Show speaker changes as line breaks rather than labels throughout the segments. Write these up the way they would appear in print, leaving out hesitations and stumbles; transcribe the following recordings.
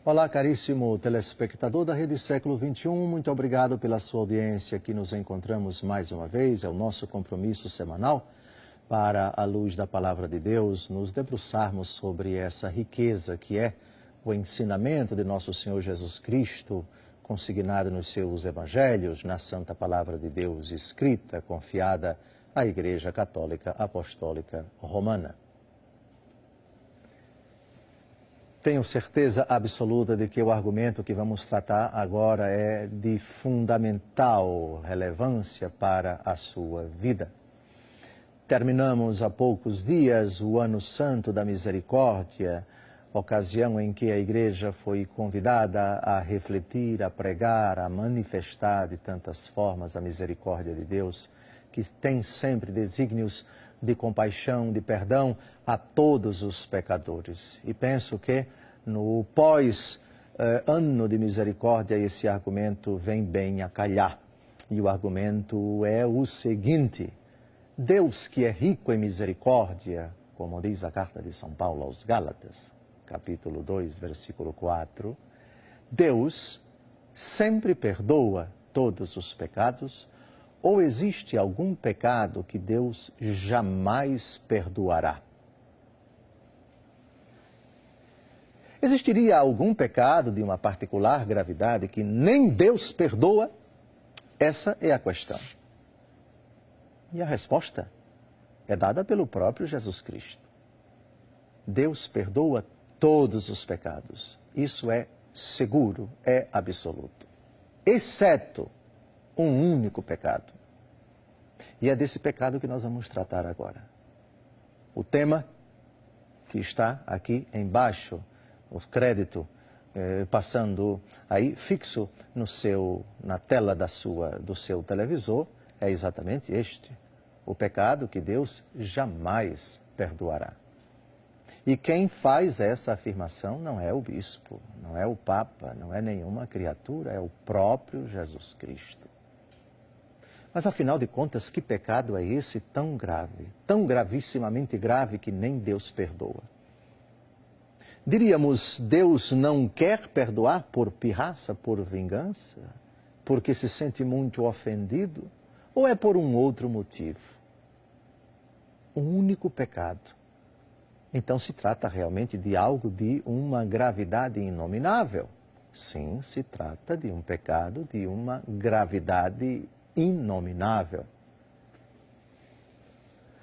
Olá, caríssimo telespectador da Rede Século XXI, muito obrigado pela sua audiência. Aqui nos encontramos mais uma vez, é o nosso compromisso semanal para, à luz da Palavra de Deus, nos debruçarmos sobre essa riqueza que é o ensinamento de nosso Senhor Jesus Cristo, consignado nos seus evangelhos, na Santa Palavra de Deus, escrita, confiada à Igreja Católica Apostólica Romana. Tenho certeza absoluta de que o argumento que vamos tratar agora é de fundamental relevância para a sua vida. Terminamos há poucos dias o Ano Santo da Misericórdia, ocasião em que a Igreja foi convidada a refletir, a pregar, a manifestar de tantas formas a misericórdia de Deus, que tem sempre desígnios de compaixão, de perdão a todos os pecadores. E penso que no pós-ano de misericórdia esse argumento vem bem a calhar. E o argumento é o seguinte: Deus, que é rico em misericórdia, como diz a carta de São Paulo aos Gálatas, capítulo 2, versículo 4, Deus sempre perdoa todos os pecados. Ou existe algum pecado que Deus jamais perdoará? Existiria algum pecado de uma particular gravidade que nem Deus perdoa? Essa é a questão. E a resposta é dada pelo próprio Jesus Cristo. Deus perdoa todos os pecados. Isso é seguro, é absoluto. Exceto um único pecado. E é desse pecado que nós vamos tratar agora. O tema que está aqui embaixo, o crédito passando aí fixo na tela do seu televisor, é exatamente este: o pecado que Deus jamais perdoará. E quem faz essa afirmação não é o bispo, não é o Papa, não é nenhuma criatura, é o próprio Jesus Cristo. Mas, afinal de contas, que pecado é esse tão grave, tão gravissimamente grave que nem Deus perdoa? Diríamos, Deus não quer perdoar por pirraça, por vingança, porque se sente muito ofendido? Ou é por um outro motivo? Um único pecado. Então se trata realmente de algo de uma gravidade inominável. Sim, se trata de um pecado de uma gravidade inominável.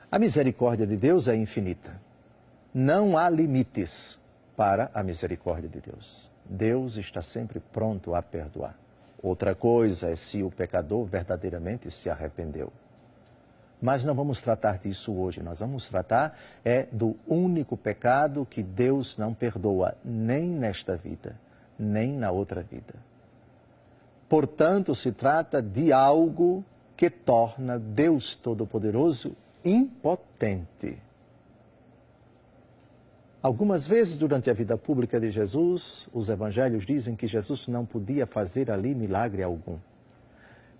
A misericórdia de Deus é infinita. Não há limites para a misericórdia de Deus. Deus está sempre pronto a perdoar. Outra coisa é se o pecador verdadeiramente se arrependeu. Mas não vamos tratar disso hoje. Nós vamos tratar do único pecado que Deus não perdoa, nem nesta vida, nem na outra vida. Portanto, se trata de algo que torna Deus Todo-Poderoso impotente. Algumas vezes durante a vida pública de Jesus, os evangelhos dizem que Jesus não podia fazer ali milagre algum,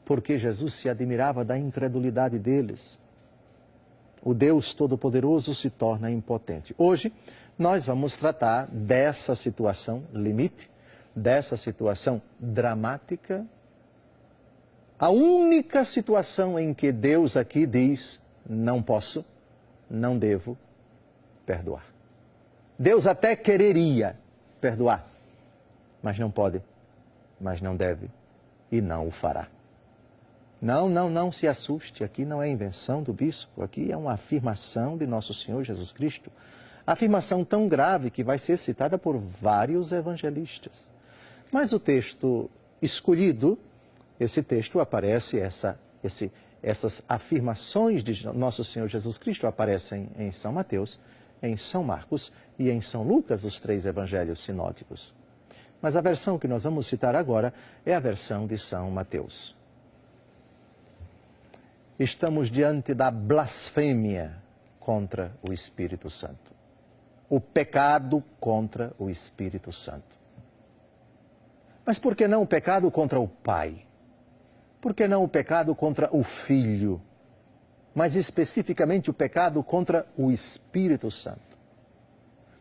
porque Jesus se admirava da incredulidade deles. O Deus Todo-Poderoso se torna impotente. Hoje, nós vamos tratar dessa situação limite, dessa situação dramática, a única situação em que Deus aqui diz: não posso, não devo perdoar. Deus até quereria perdoar, mas não pode, mas não deve e não o fará. Não se assuste, aqui não é invenção do bispo, aqui é uma afirmação de nosso Senhor Jesus Cristo. Afirmação tão grave que vai ser citada por vários evangelistas. Mas o texto escolhido, esse texto aparece, essas afirmações de nosso Senhor Jesus Cristo aparecem em São Mateus, em São Marcos e em São Lucas, os 3 evangelhos sinóticos. Mas a versão que nós vamos citar agora é a versão de São Mateus. Estamos diante da blasfêmia contra o Espírito Santo. O pecado contra o Espírito Santo. Mas por que não o pecado contra o Pai? Por que não o pecado contra o Filho? Mas especificamente o pecado contra o Espírito Santo.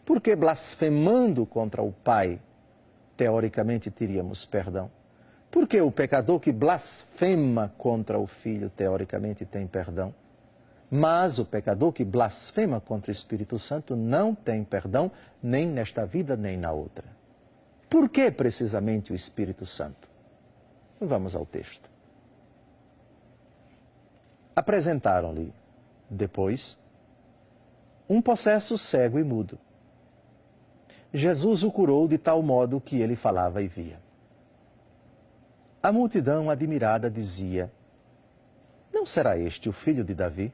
Por que blasfemando contra o Pai, teoricamente teríamos perdão. Porque o pecador que blasfema contra o Filho, teoricamente, tem perdão. Mas o pecador que blasfema contra o Espírito Santo não tem perdão, nem nesta vida, nem na outra. Por que precisamente o Espírito Santo? Vamos ao texto. Apresentaram-lhe, depois, um possesso cego e mudo. Jesus o curou de tal modo que ele falava e via. A multidão admirada dizia: não será este o filho de Davi?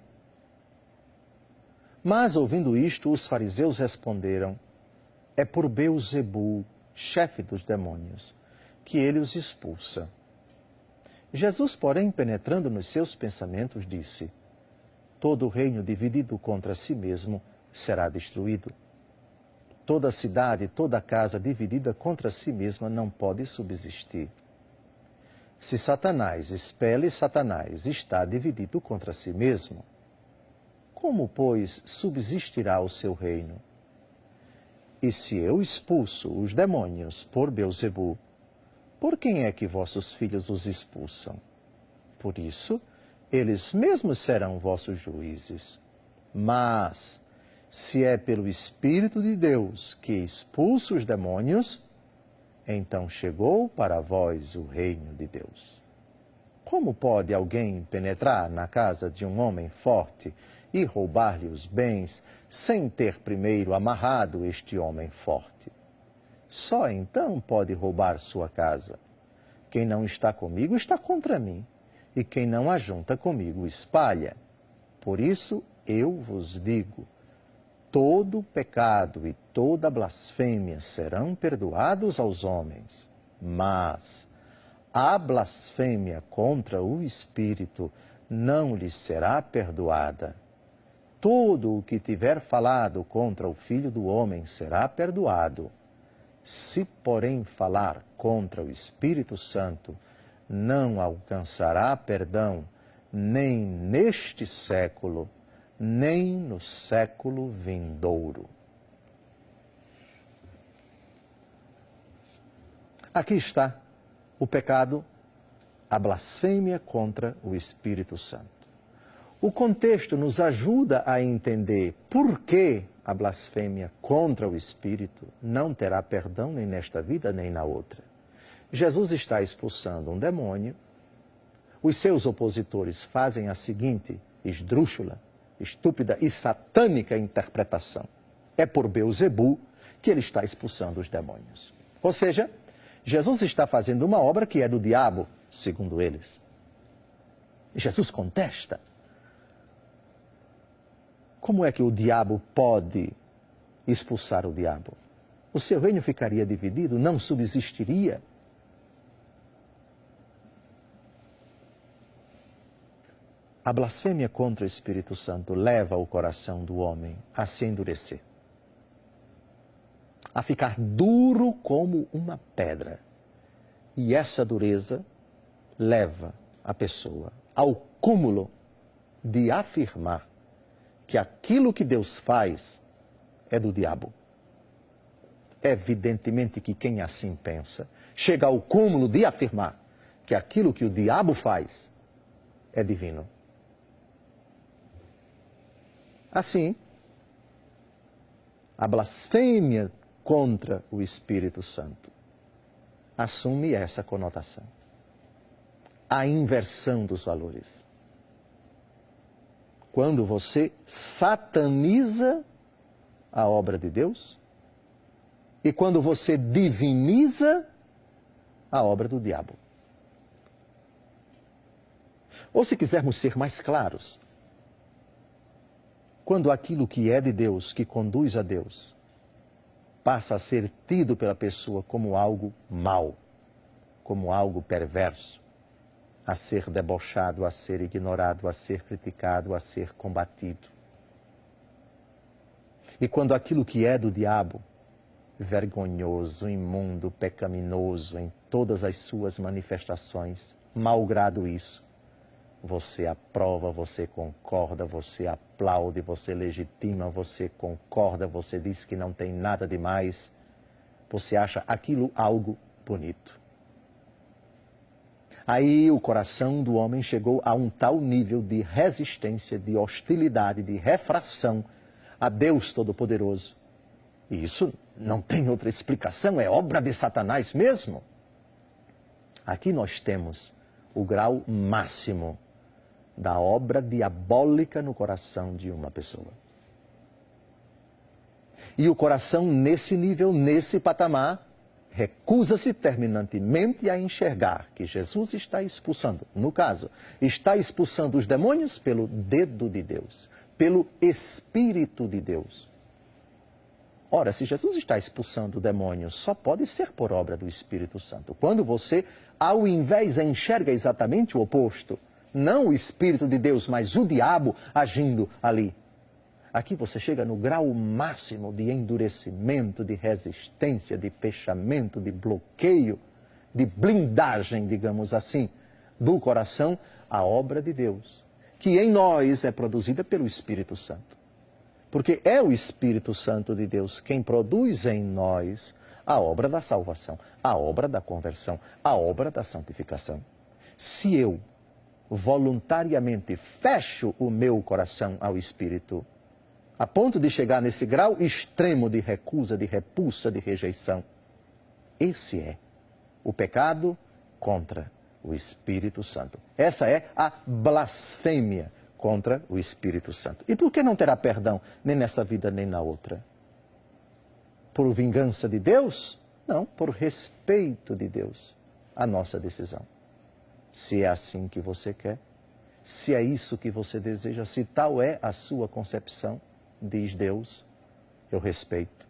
Mas, ouvindo isto, os fariseus responderam: é por Beelzebul, chefe dos demônios, que ele os expulsa. Jesus, porém, penetrando nos seus pensamentos, disse: todo reino dividido contra si mesmo será destruído. Toda cidade, toda casa dividida contra si mesma não pode subsistir. Se Satanás expele Satanás, está dividido contra si mesmo. Como, pois, subsistirá o seu reino? E se eu expulso os demônios por Beelzebul, por quem é que vossos filhos os expulsam? Por isso, eles mesmos serão vossos juízes. Mas, se é pelo Espírito de Deus que expulsa os demônios, então chegou para vós o reino de Deus. Como pode alguém penetrar na casa de um homem forte e roubar-lhe os bens, sem ter primeiro amarrado este homem forte? Só então pode roubar sua casa. Quem não está comigo está contra mim, e quem não ajunta comigo espalha. Por isso eu vos digo: todo pecado e toda blasfêmia serão perdoados aos homens, mas a blasfêmia contra o Espírito não lhes será perdoada. Todo o que tiver falado contra o Filho do Homem será perdoado. Se, porém, falar contra o Espírito Santo, não alcançará perdão, nem neste século, nem no século vindouro. Aqui está o pecado, a blasfêmia contra o Espírito Santo. O contexto nos ajuda a entender por que a blasfêmia contra o Espírito não terá perdão nem nesta vida nem na outra. Jesus está expulsando um demônio, os seus opositores fazem a seguinte esdrúxula, estúpida e satânica interpretação: é por Beelzebul que ele está expulsando os demônios. Ou seja, Jesus está fazendo uma obra que é do diabo, segundo eles. E Jesus contesta. Como é que o diabo pode expulsar o diabo? O seu reino ficaria dividido, não subsistiria. A blasfêmia contra o Espírito Santo leva o coração do homem a se endurecer, a ficar duro como uma pedra. E essa dureza leva a pessoa ao cúmulo de afirmar que aquilo que Deus faz é do diabo. Evidentemente que quem assim pensa chega ao cúmulo de afirmar que aquilo que o diabo faz é divino. Assim, a blasfêmia contra o Espírito Santo assume essa conotação. A inversão dos valores. Quando você sataniza a obra de Deus e quando você diviniza a obra do diabo. Ou, se quisermos ser mais claros, quando aquilo que é de Deus, que conduz a Deus, passa a ser tido pela pessoa como algo mau, como algo perverso, a ser debochado, a ser ignorado, a ser criticado, a ser combatido. E quando aquilo que é do diabo, vergonhoso, imundo, pecaminoso em todas as suas manifestações, malgrado isso, você aprova, você concorda, você aplaude, você legitima, você concorda, você diz que não tem nada demais, Você acha aquilo algo bonito. Aí o coração do homem chegou a um tal nível de resistência, de hostilidade, de refração a Deus Todo-Poderoso. E isso não tem outra explicação, é obra de Satanás mesmo. Aqui nós temos o grau máximo da obra diabólica no coração de uma pessoa. E o coração, nesse nível, nesse patamar, recusa-se terminantemente a enxergar que Jesus está expulsando, no caso, está expulsando os demônios pelo dedo de Deus, pelo Espírito de Deus. Ora, se Jesus está expulsando o demônio, só pode ser por obra do Espírito Santo. Quando você, ao invés, enxerga exatamente o oposto, não o Espírito de Deus, mas o diabo agindo ali. Aqui você chega no grau máximo de endurecimento, de resistência, de fechamento, de bloqueio, de blindagem, digamos assim, do coração à obra de Deus, que em nós é produzida pelo Espírito Santo. Porque é o Espírito Santo de Deus quem produz em nós a obra da salvação, a obra da conversão, a obra da santificação. Se eu voluntariamente fecho o meu coração ao Espírito, a ponto de chegar nesse grau extremo de recusa, de repulsa, de rejeição, esse é o pecado contra o Espírito Santo. Essa é a blasfêmia contra o Espírito Santo. E por que não terá perdão nem nessa vida nem na outra? Por vingança de Deus? Não, por respeito de Deus à nossa decisão. Se é assim que você quer, se é isso que você deseja, se tal é a sua concepção, diz Deus, eu respeito.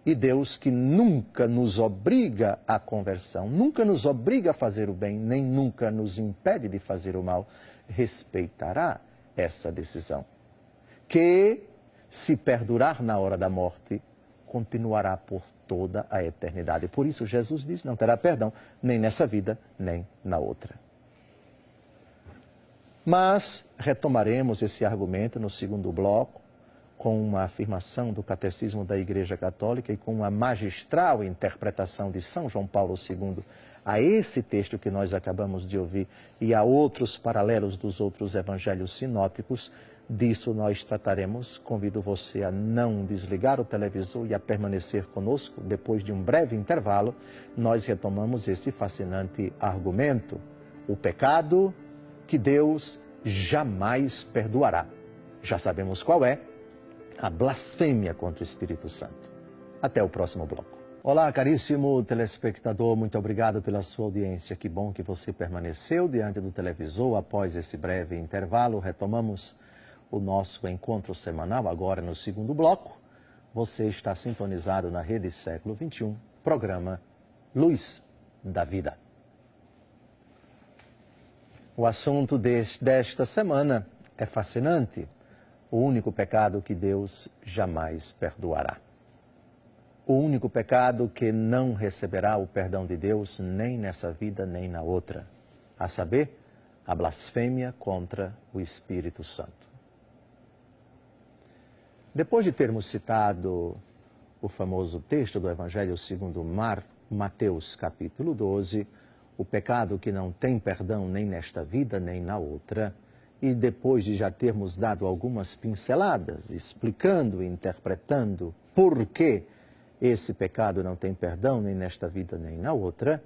E Deus, que nunca nos obriga à conversão, nunca nos obriga a fazer o bem, nem nunca nos impede de fazer o mal, respeitará essa decisão. Que, se perdurar na hora da morte, continuará por toda a eternidade. Por isso Jesus diz, não terá perdão, nem nessa vida, nem na outra. Mas retomaremos esse argumento no segundo bloco, com uma afirmação do Catecismo da Igreja Católica e com uma magistral interpretação de São João Paulo II a esse texto que nós acabamos de ouvir e a outros paralelos dos outros evangelhos sinóticos. Disso nós trataremos. Convido você a não desligar o televisor e a permanecer conosco. Depois de um breve intervalo, nós retomamos esse fascinante argumento: o pecado que Deus jamais perdoará. Já sabemos qual é: a blasfêmia contra o Espírito Santo. Até o próximo bloco. Olá, caríssimo telespectador, muito obrigado pela sua audiência. Que bom que você permaneceu diante do televisor após esse breve intervalo. Retomamos o nosso encontro semanal, agora no segundo bloco. Você está sintonizado na Rede Século XXI, programa Luz da Vida. O assunto desta semana é fascinante: o único pecado que Deus jamais perdoará. O único pecado que não receberá o perdão de Deus nem nessa vida nem na outra. A saber, a blasfêmia contra o Espírito Santo. Depois de termos citado o famoso texto do Evangelho segundo Mateus, capítulo 12, o pecado que não tem perdão nem nesta vida nem na outra, e depois de já termos dado algumas pinceladas, explicando e interpretando por que esse pecado não tem perdão nem nesta vida nem na outra,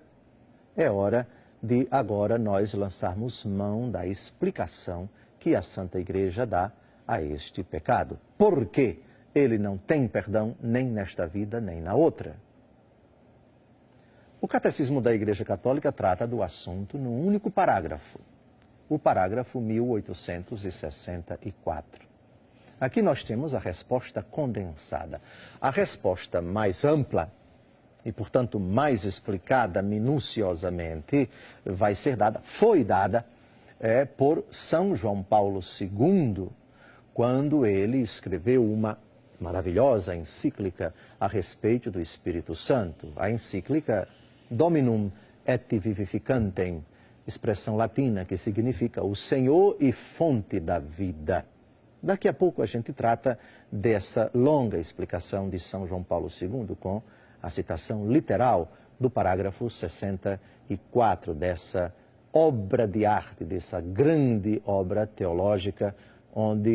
é hora de agora nós lançarmos mão da explicação que a Santa Igreja dá a este pecado. Por que ele não tem perdão nem nesta vida nem na outra? O Catecismo da Igreja Católica trata do assunto num único parágrafo. O parágrafo 1864. Aqui nós temos a resposta condensada. A resposta mais ampla e, portanto, mais explicada minuciosamente foi dada por São João Paulo II, quando ele escreveu uma maravilhosa encíclica a respeito do Espírito Santo, a encíclica Dominum et Vivificantem, expressão latina que significa o Senhor e fonte da vida. Daqui a pouco a gente trata dessa longa explicação de São João Paulo II com a citação literal do parágrafo 64 dessa obra de arte, dessa grande obra teológica,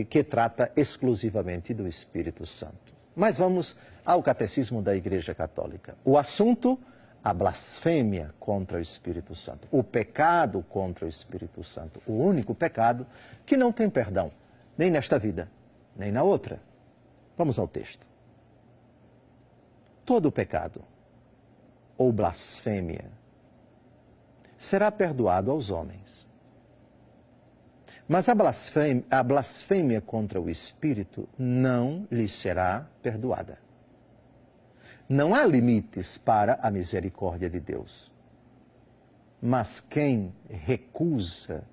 que trata exclusivamente do Espírito Santo. Mas vamos ao Catecismo da Igreja Católica. O assunto, a blasfêmia contra o Espírito Santo, o pecado contra o Espírito Santo, o único pecado que não tem perdão, nem nesta vida, nem na outra. Vamos ao texto. Todo pecado ou blasfêmia será perdoado aos homens. Mas a blasfêmia contra o Espírito não lhe será perdoada. Não há limites para a misericórdia de Deus. Mas quem recusa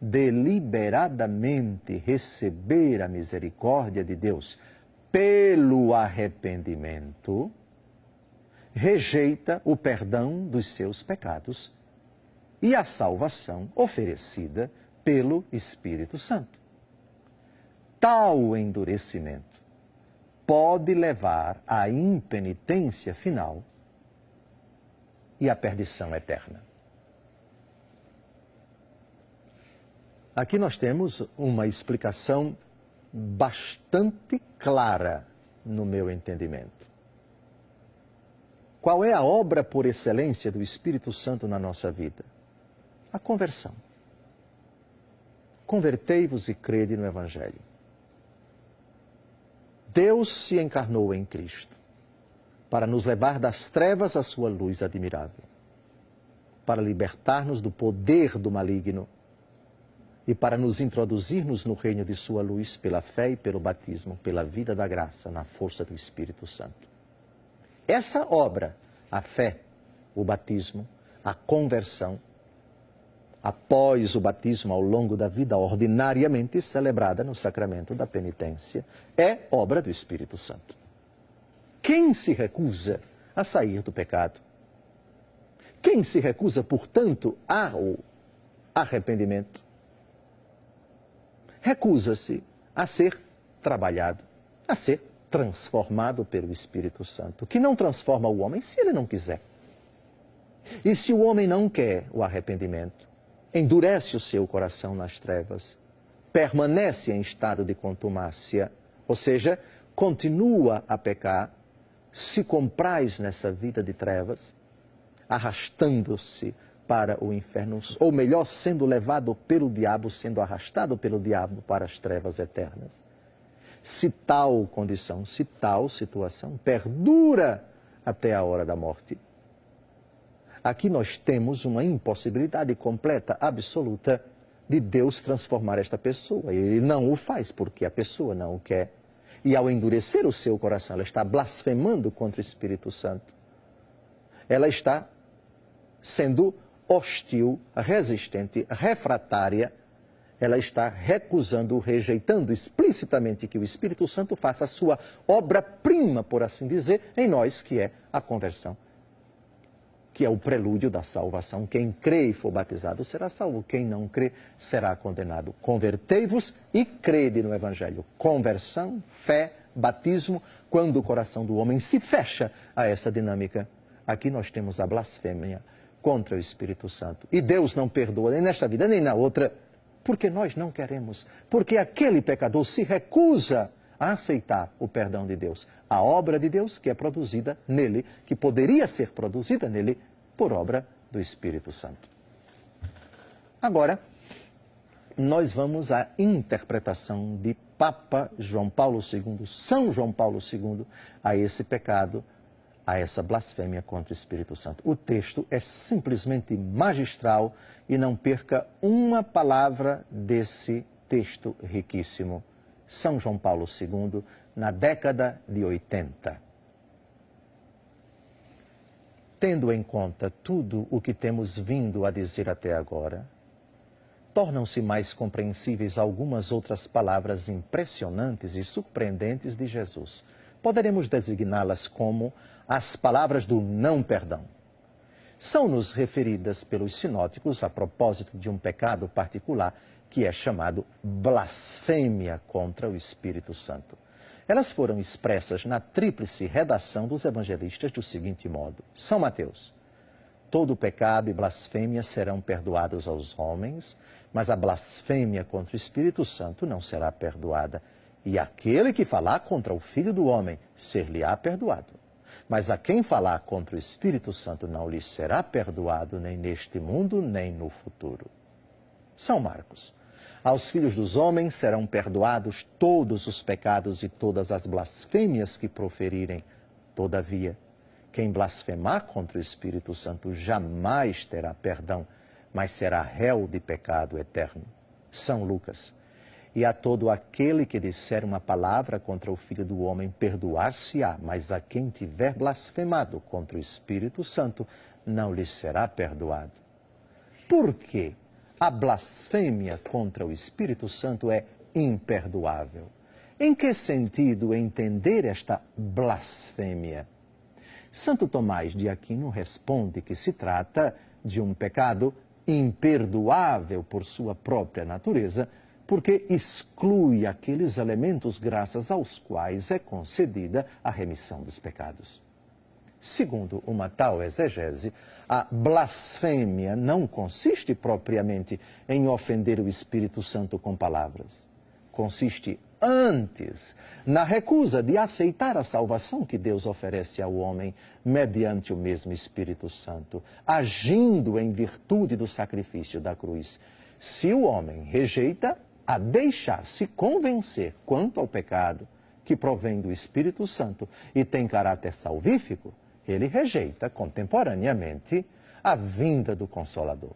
deliberadamente receber a misericórdia de Deus pelo arrependimento, rejeita o perdão dos seus pecados e a salvação oferecida pelo Espírito Santo. Tal endurecimento pode levar à impenitência final e à perdição eterna. Aqui nós temos uma explicação bastante clara no meu entendimento. Qual é a obra por excelência do Espírito Santo na nossa vida? A conversão. Convertei-vos e crede no Evangelho. Deus se encarnou em Cristo para nos levar das trevas à sua luz admirável, para libertar-nos do poder do maligno e para nos introduzir-nos no reino de sua luz pela fé e pelo batismo, pela vida da graça, na força do Espírito Santo. Essa obra, a fé, o batismo, a conversão, após o batismo ao longo da vida ordinariamente celebrada no sacramento da penitência, é obra do Espírito Santo. Quem se recusa a sair do pecado? Quem se recusa, portanto, ao arrependimento? Recusa-se a ser trabalhado, a ser transformado pelo Espírito Santo, que não transforma o homem se ele não quiser. E se o homem não quer o arrependimento, endurece o seu coração nas trevas, permanece em estado de contumácia, ou seja, continua a pecar, se compraz nessa vida de trevas, arrastando-se para o inferno, ou melhor, sendo levado pelo diabo, sendo arrastado pelo diabo para as trevas eternas. Se tal condição, se tal situação perdura até a hora da morte, aqui nós temos uma impossibilidade completa, absoluta, de Deus transformar esta pessoa. Ele não o faz porque a pessoa não o quer. E ao endurecer o seu coração, ela está blasfemando contra o Espírito Santo. Ela está sendo hostil, resistente, refratária. Ela está recusando, rejeitando explicitamente que o Espírito Santo faça a sua obra-prima, por assim dizer, em nós, que é a conversão, que é o prelúdio da salvação. Quem crê e for batizado será salvo, quem não crê será condenado. Convertei-vos e crede no Evangelho. Conversão, fé, batismo, quando o coração do homem se fecha a essa dinâmica. Aqui nós temos a blasfêmia contra o Espírito Santo. E Deus não perdoa nem nesta vida nem na outra, porque nós não queremos, porque aquele pecador se recusa a aceitar o perdão de Deus, a obra de Deus que é produzida nele, que poderia ser produzida nele por obra do Espírito Santo. Agora, nós vamos à interpretação de Papa João Paulo II, São João Paulo II, a esse pecado, a essa blasfêmia contra o Espírito Santo. O texto é simplesmente magistral e não perca uma palavra desse texto riquíssimo. São João Paulo II, na década de 80. Tendo em conta tudo o que temos vindo a dizer até agora, tornam-se mais compreensíveis algumas outras palavras impressionantes e surpreendentes de Jesus. Poderemos designá-las como as palavras do não perdão. São-nos referidas pelos sinóticos a propósito de um pecado particular que é chamado blasfêmia contra o Espírito Santo. Elas foram expressas na tríplice redação dos evangelistas do seguinte modo. São Mateus: todo pecado e blasfêmia serão perdoados aos homens, mas a blasfêmia contra o Espírito Santo não será perdoada. E aquele que falar contra o Filho do Homem, ser-lhe-á perdoado. Mas a quem falar contra o Espírito Santo não lhe será perdoado, nem neste mundo, nem no futuro. São Marcos: aos filhos dos homens serão perdoados todos os pecados e todas as blasfêmias que proferirem. Todavia, quem blasfemar contra o Espírito Santo jamais terá perdão, mas será réu de pecado eterno. São Lucas: e a todo aquele que disser uma palavra contra o Filho do Homem, perdoar-se-á, mas a quem tiver blasfemado contra o Espírito Santo, não lhe será perdoado. Por quê? A blasfêmia contra o Espírito Santo é imperdoável. Em que sentido entender esta blasfêmia? Santo Tomás de Aquino responde que se trata de um pecado imperdoável por sua própria natureza, porque exclui aqueles elementos graças aos quais é concedida a remissão dos pecados. Segundo uma tal exegese, a blasfêmia não consiste propriamente em ofender o Espírito Santo com palavras. Consiste antes na recusa de aceitar a salvação que Deus oferece ao homem mediante o mesmo Espírito Santo, agindo em virtude do sacrifício da cruz. Se o homem rejeita a deixar-se convencer quanto ao pecado que provém do Espírito Santo e tem caráter salvífico, ele rejeita contemporaneamente a vinda do Consolador.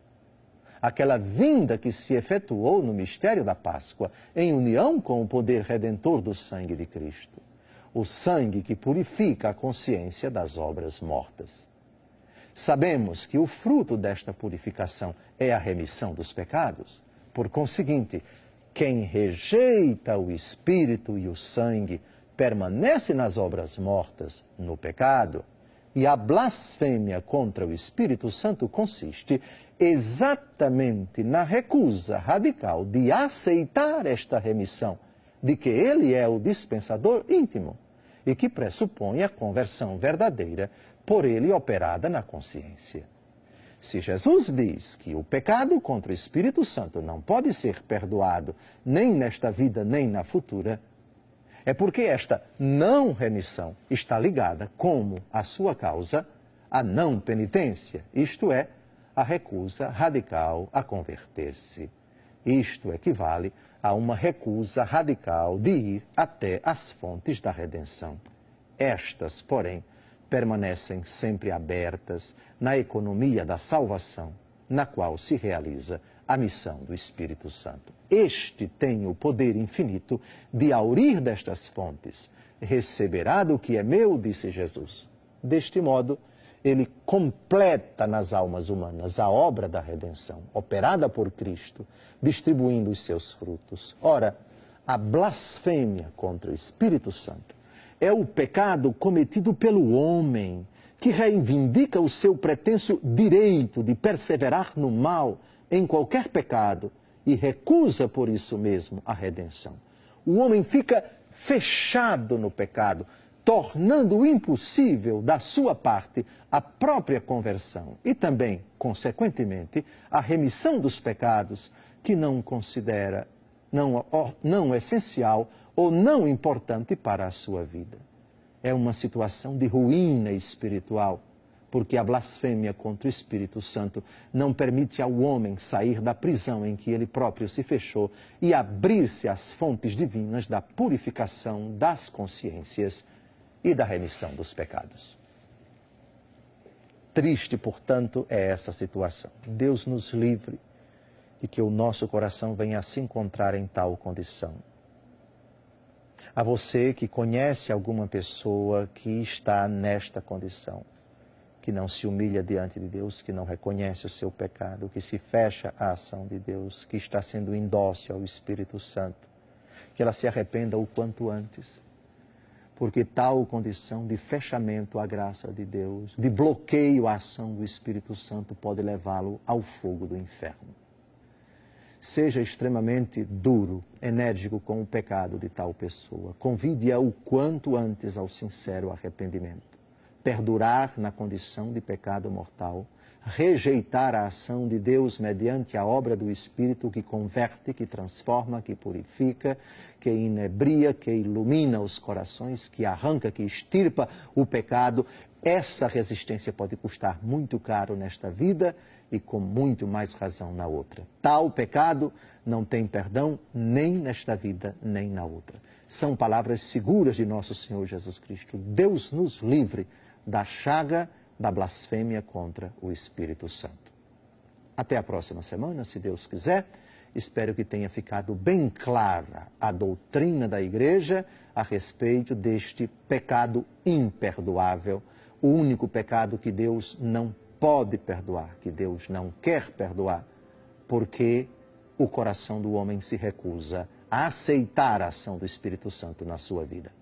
Aquela vinda que se efetuou no mistério da Páscoa, em união com o poder redentor do sangue de Cristo. O sangue que purifica a consciência das obras mortas. Sabemos que o fruto desta purificação é a remissão dos pecados. Por conseguinte, quem rejeita o Espírito e o sangue permanece nas obras mortas, no pecado. E a blasfêmia contra o Espírito Santo consiste exatamente na recusa radical de aceitar esta remissão, de que ele é o dispensador íntimo e que pressupõe a conversão verdadeira por ele operada na consciência. Se Jesus diz que o pecado contra o Espírito Santo não pode ser perdoado nem nesta vida nem na futura, é porque esta não remissão está ligada como a sua causa à não penitência, isto é, a recusa radical a converter-se. Isto equivale a uma recusa radical de ir até as fontes da redenção. Estas, porém, permanecem sempre abertas na economia da salvação, na qual se realiza a missão do Espírito Santo. Este tem o poder infinito de aurir destas fontes. Receberá do que é meu, disse Jesus. Deste modo, ele completa nas almas humanas a obra da redenção, operada por Cristo, distribuindo os seus frutos. Ora, a blasfêmia contra o Espírito Santo é o pecado cometido pelo homem, que reivindica o seu pretenso direito de perseverar no mal, em qualquer pecado, e recusa por isso mesmo a redenção. O homem fica fechado no pecado, tornando impossível da sua parte a própria conversão e também, consequentemente, a remissão dos pecados que não considera não essencial ou não importante para a sua vida. É uma situação de ruína espiritual, porque a blasfêmia contra o Espírito Santo não permite ao homem sair da prisão em que ele próprio se fechou e abrir-se às fontes divinas da purificação das consciências e da remissão dos pecados. Triste, portanto, é essa situação. Deus nos livre de que o nosso coração venha a se encontrar em tal condição. A você que conhece alguma pessoa que está nesta condição, que não se humilha diante de Deus, que não reconhece o seu pecado, que se fecha à ação de Deus, que está sendo indócil ao Espírito Santo, que ela se arrependa o quanto antes, porque tal condição de fechamento à graça de Deus, de bloqueio à ação do Espírito Santo, pode levá-lo ao fogo do inferno. Seja extremamente duro, enérgico com o pecado de tal pessoa. Convide-a o quanto antes ao sincero arrependimento. Perdurar na condição de pecado mortal, rejeitar a ação de Deus mediante a obra do Espírito que converte, que transforma, que purifica, que inebria, que ilumina os corações, que arranca, que extirpa o pecado. Essa resistência pode custar muito caro nesta vida e com muito mais razão na outra. Tal pecado não tem perdão nem nesta vida, nem na outra. São palavras seguras de nosso Senhor Jesus Cristo. Deus nos livre da chaga da blasfêmia contra o Espírito Santo. Até a próxima semana, se Deus quiser. Espero que tenha ficado bem clara a doutrina da Igreja a respeito deste pecado imperdoável, o único pecado que Deus não pode perdoar, que Deus não quer perdoar, porque o coração do homem se recusa a aceitar a ação do Espírito Santo na sua vida.